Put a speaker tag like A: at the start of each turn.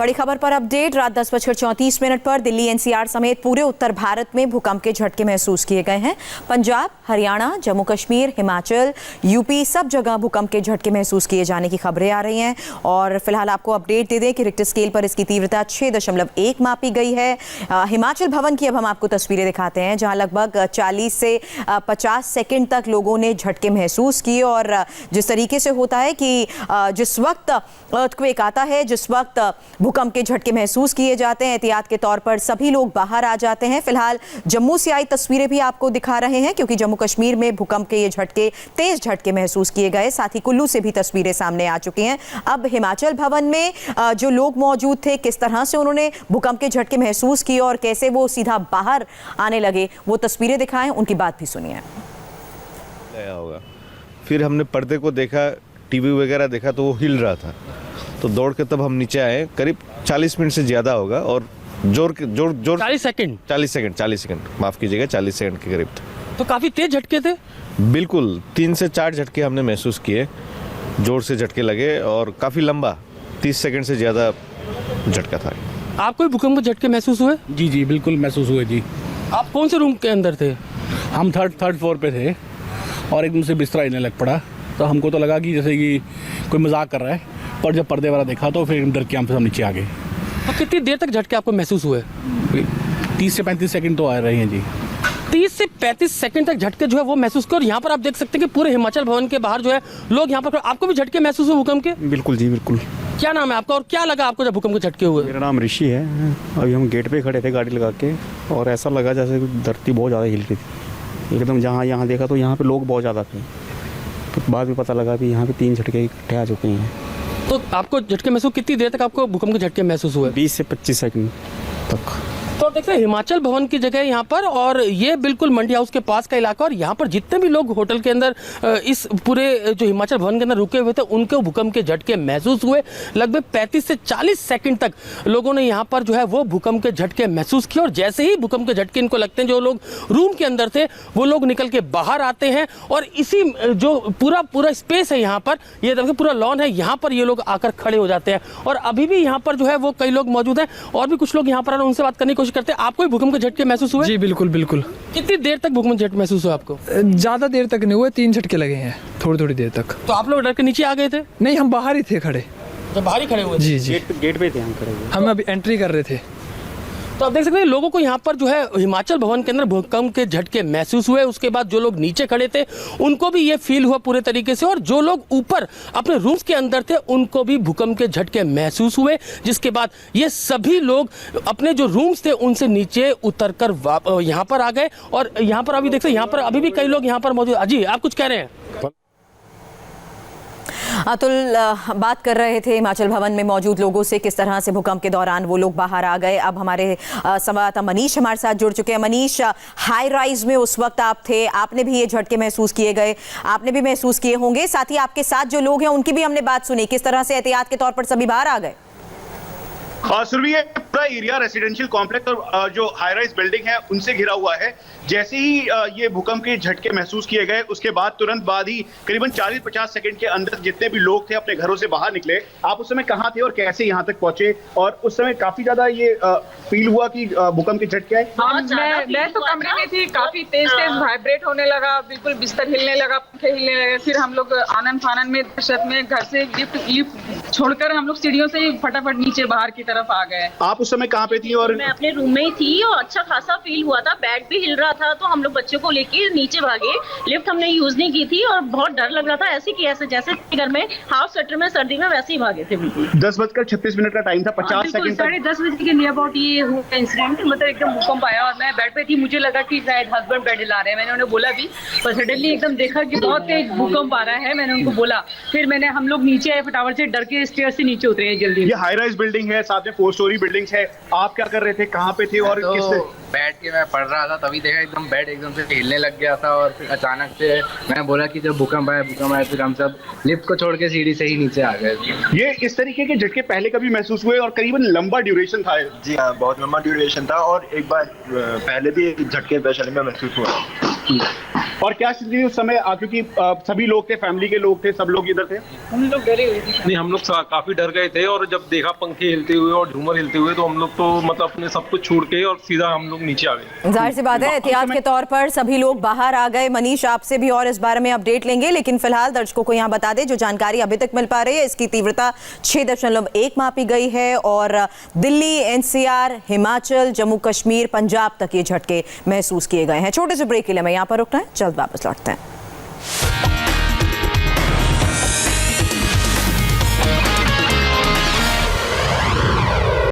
A: बड़ी खबर पर अपडेट। रात 10:34 पर दिल्ली एनसीआर समेत पूरे उत्तर भारत में भूकंप के झटके महसूस किए गए हैं। पंजाब, हरियाणा, जम्मू कश्मीर, हिमाचल, यूपी सब जगह भूकंप के झटके महसूस किए जाने की खबरें आ रही हैं। और फिलहाल आपको अपडेट दे दें कि रिक्टर स्केल पर इसकी तीव्रता 6.1 मापी गई है। हिमाचल भवन की अब हम आपको तस्वीरें दिखाते हैं, जहां लगभग 40 से 50 सेकेंड तक लोगों ने झटके महसूस किए। और जिस तरीके से होता है कि जिस वक्त अर्थक्वेक आता है, जिस वक्त भूकंप के झटके महसूस किए जाते हैं, एहतियात के तौर पर सभी लोग बाहर आ जाते हैं। फिलहाल जम्मू से आई तस्वीरें भी आपको दिखा रहे हैं, क्योंकि जम्मू कश्मीर में भूकंप के ये झटके, तेज झटके महसूस किए गए। साथ ही कुल्लू से भी तस्वीरें सामने आ चुकी हैं। अब हिमाचल भवन में जो लोग मौजूद थे, किस तरह से उन्होंने भूकंप के झटके महसूस किए और कैसे वो सीधा बाहर आने लगे, वो तस्वीरें दिखाएं, उनकी बात भी सुनिए।
B: फिर हमने पर्दे को देखा, टीवी वगैरह देखा तो वो हिल रहा था, तो दौड़ के तब हम नीचे आए। करीब 40 मिनट से ज़्यादा होगा और जोर 40 सेकंड माफ़ कीजिएगा, 40 सेकंड के करीब था।
C: तो काफ़ी तेज झटके थे।
B: बिल्कुल 3 से 4 झटके हमने महसूस किए, जोर से झटके लगे और काफ़ी लंबा, 30 सेकंड से ज़्यादा झटका था।
C: आपको भी भूकंप के झटके महसूस हुए?
D: जी बिल्कुल महसूस हुए जी।
C: आप कौन से रूम के अंदर थे?
D: हम थर्ड फ्लोर पे थे और एकदम से बिस्तरा हिलने लग पड़ा, तो हमको तो लगा कि जैसे कि कोई मजाक कर रहा है, पर जब पर्दे वाला देखा तो फिर डर के हम नीचे आ गए।
C: तो कितनी देर तक झटके आपको महसूस हुए?
D: 30 से 35 सेकंड तो आ रहे हैं जी।
C: 30 से 35 सेकंड तक झटके जो है वो महसूस किए। और यहाँ पर आप देख सकते हैं कि पूरे हिमाचल भवन के बाहर जो है लोग यहाँ पर। आपको भी झटके महसूस हुए भूकंप के?
E: बिल्कुल जी बिल्कुल।
C: क्या नाम है आपका और क्या लगा आपको जब भूकंप के झटके हुए?
E: मेरा नाम ऋषि है। अभी हम गेट पे खड़े थे गाड़ी लगा के, और ऐसा लगा जैसे धरती बहुत ज़्यादा हिल रही थी एकदम। जहाँ यहाँ देखा तो यहाँ पे लोग बहुत ज़्यादा थे। तो बाद में पता लगा कि यहाँ पे 3 झटके इकट्ठे आ चुके हैं।
C: तो आपको झटके महसूस, कितनी देर तक आपको भूकंप के झटके महसूस हुए?
E: 20 से 25 सेकंड तक।
C: तो देखते हैं हिमाचल भवन की जगह यहाँ पर, और ये बिल्कुल मंडी हाउस के पास का इलाका। और यहाँ पर जितने भी लोग होटल के अंदर इस पूरे जो हिमाचल भवन के अंदर रुके हुए थे, उनको भूकंप के झटके महसूस हुए। लगभग 35 से 40 सेकंड तक लोगों ने यहाँ पर जो है वो भूकंप के झटके महसूस किए। और जैसे ही भूकंप के झटके इनको लगते हैं, जो लोग रूम के अंदर थे वो लोग निकल के बाहर आते हैं। और इसी जो पूरा स्पेस है यहाँ पर, ये देखिए पूरा लॉन है, यहाँ पर ये लोग आकर खड़े हो जाते हैं। और अभी भी यहाँ पर जो है वो कई लोग मौजूद हैं, और भी कुछ लोग यहाँ पर उनसे बात करने की कोशिश करते हैं। आपको भूकंप के झटके महसूस हुए?
F: जी बिल्कुल।
C: कितनी देर तक भूकंप झटके महसूस हुआ आपको?
F: ज्यादा देर तक नहीं हुए, 3 झटके लगे हैं थोड़ी देर तक।
C: तो आप लोग डर के नीचे आ गए थे?
F: नहीं, हम बाहर ही थे खड़े।
C: जब बाहर ही खड़े हुए?
F: जी
E: गेट पे थे हम खड़े हुए।
F: हम अभी एंट्री कर रहे थे।
C: तो आप देख सकते हैं लोगों को यहाँ पर जो है हिमाचल भवन के अंदर भूकंप के झटके महसूस हुए। उसके बाद जो लोग नीचे खड़े थे उनको भी ये फील हुआ पूरे तरीके से, और जो लोग ऊपर अपने रूम्स के अंदर थे उनको भी भूकंप के झटके महसूस हुए। जिसके बाद ये सभी लोग अपने जो रूम्स थे उनसे नीचे उतरकर यहाँ पर आ गए। और यहाँ पर अभी देख सकते हैं, यहाँ पर अभी भी कई लोग यहाँ पर मौजूद। जी आप कुछ कह रहे हैं?
A: अतुल बात कर रहे थे हिमाचल भवन में मौजूद लोगों से, किस तरह से भूकंप के दौरान वो लोग बाहर आ गए। अब हमारे संवाददाता मनीष हमारे साथ जुड़ चुके हैं। मनीष, हाई राइज में उस वक्त आप थे, आपने भी ये झटके महसूस किए गए, आपने भी महसूस किए होंगे। साथ ही आपके साथ जो लोग हैं उनकी भी हमने बात सुनी, किस तरह से एहतियात के तौर पर सभी बाहर आ गए?
G: सुरभि, पूरा एरिया रेसिडेंशियल कॉम्प्लेक्स और जो हाई राइज बिल्डिंग है उनसे घिरा हुआ है। जैसे ही ये भूकंप के झटके महसूस किए गए, उसके बाद तुरंत बाद ही करीबन 40-50 सेकंड के अंदर जितने भी लोग थे अपने घरों से बाहर निकले। आप उस समय कहाँ थे और कैसे यहाँ तक पहुंचे? और उस समय काफी ज्यादा ये फील हुआ कि भूकंप के झटके आए?
H: मैं तो कमरे में थी, काफी तेज वाइब्रेट होने लगा, बिल्कुल बिस्तर हिलने लगा, पंखे हिलने लगे। फिर हम लोग आनन फानन में दहशत में घर से लिफ्ट छोड़कर हम लोग सीढ़ियों से फटाफट नीचे बाहर की तरफ आ गए।
G: आप उस समय कहाँ पे थी? और
I: मैं अपने रूम में ही थी और अच्छा खासा फील हुआ था, बेड भी हिल रहा था, तो हम लोग बच्चों को लेके नीचे भागे। लिफ्ट हमने यूज नहीं की थी और बहुत डर लग रहा था, ऐसे कि ऐसे जैसे घर में हाफ स्वेटर में सर्दी में वैसे ही भागे थे। बिल्कुल
G: 10:36 का टाइम था, 50 सेकंड
H: 10:30 बजे के नियर अबाउट ये हुआ इंसिडेंट। मतलब एकदम भूकंप आया और मैं बेड पे थी, मुझे लगा कि शायद हस्बैंड बेड हिला रहे हैं, मैंने उन्हें बोला भी, पर सडनली एकदम देखा कि बहुत तेज भूकंप आ रहा है। मैंने उनको बोला, फिर हम लोग नीचे आए, फटाफट से डर के स्टेयर से नीचे उतरे जल्दी।
G: ये हाई राइज बिल्डिंग है, साथ में 4 स्टोरी बिल्डिंग्स है। आप क्या कर रहे थे, कहाँ पे थे और किस?
J: बैठ के मैं पढ़ रहा था, तभी देखा एकदम बेड एकदम से हिलने लग गया था। और फिर अचानक से मैंने बोला कि जब भूकंप आया, फिर हम सब लिफ्ट को छोड़ के सीढ़ी से ही नीचे आ गए।
G: ये इस तरीके के झटके पहले कभी महसूस हुए और करीबन लंबा ड्यूरेशन था?
K: जी हाँ, बहुत लंबा ड्यूरेशन था और एक बार पहले भी झटके वैशाली में महसूस हुआ।
G: और क्या स्थिति थी उस समय, क्योंकि सभी लोग थे, फैमिली के लोग थे, सब लोग इधर थे?
H: हम लोग डरे हुए थे।
K: नहीं, हम लोग काफी डर गए थे और जब देखा पंखे हिलते हुए और झूमर हिलते हुए तो हम लोग तो मतलब अपने सब कुछ छोड़ के और सीधा हम लोग नीचे आ गए।
A: जाहिर सी बात है, एहतियात के तौर पर सभी लोग बाहर आ गए। मनीष, आपसे भी और इस बारे में अपडेट लेंगे, लेकिन फिलहाल दर्शकों को यहाँ बता दें जो जानकारी अभी तक मिल पा रही है, इसकी तीव्रता 6.1 मापी गई है और दिल्ली, एनसीआर, हिमाचल, जम्मू कश्मीर, पंजाब तक ये झटके महसूस किए गए हैं। छोटे से ब्रेक के लिए मैं यहाँ पर रुकना है, जल्द वापस लौटते हैं।